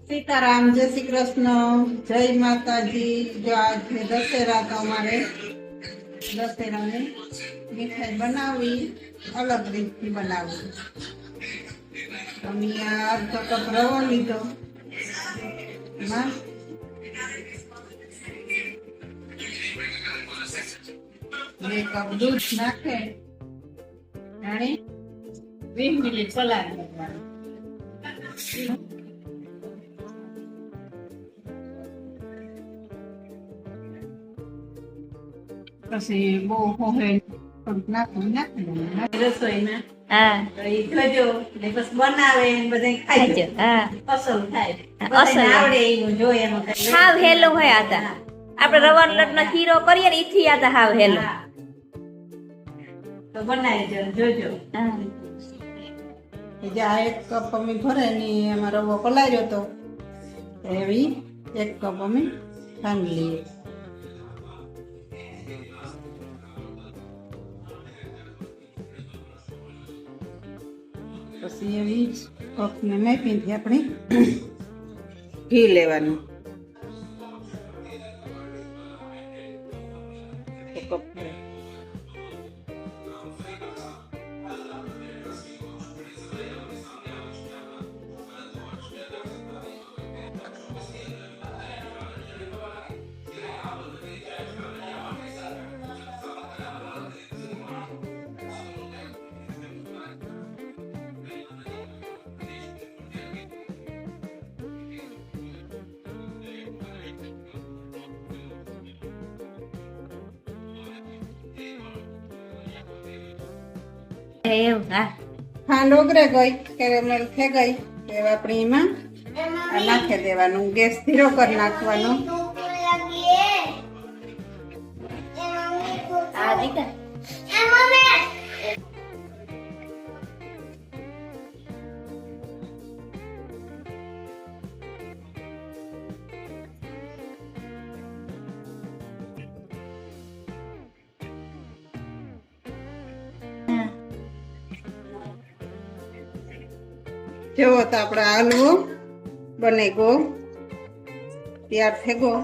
સીતારામ, જય શ્રી કૃષ્ણ, જય માતાજી। જો આજે દશેરા તો અમારે દશેરાની મીઠાઈ બનાવી, અલગ રીતથી બનાવી। અમે અડધો કપ રવો લીધો, એમાં 2 કપ દૂધ નાખે અને 20 મિનિટ પલાળી દેવાનું। પછી બહુ હોહે નાખી રસોઈમાં। હા તો એ જોજો ને બસ બનાવે ને બધા ખાઈ હા અસલ થાય, અસલ આવડે એવું જોઈએ એમાં કઈ હાવ હેલો હોય આતા આપણે રવાનો લોટનો શીરો કરીએ ને ઈથી આતા હાવ હેલો। તો બનાવી જોજો। હા જે આ 1 કપ અમે ભરે ને એમાં રવો પલાળ્યો તો એવી 1 કપ અમે ખાંડ લઈએ। પછી એવી કપને નાખીને આપણે ઘી લેવાનું। કપ એવું હા ખાંડ ઓગળે ગઈ, કેરેમલ થઈ ગઈ, હવે આપણે એમાં નાખી દેવાનું। ગેસ ધીરો કરી નાખવાનો। આ દીકરા જેવો તો આપણો હલવો બને ગયો, તૈયાર થઈ ગયો।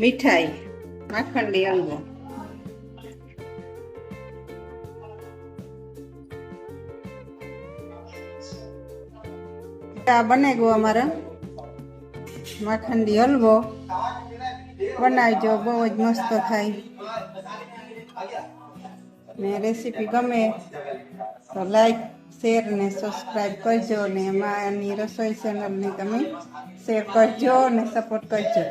મીઠાઈ માખણની હલવો આ બને ગયો અમારા માખણની હલવો। બનાવજો, બહુ જ મસ્ત થાય। ને રેસીપી ગમે તો લાઈક, શેર ને સબસ્ક્રાઈબ કરજો ને અમારી રસોઈ ચેનલને તમે શેર કરજો ને સપોર્ટ કરજો।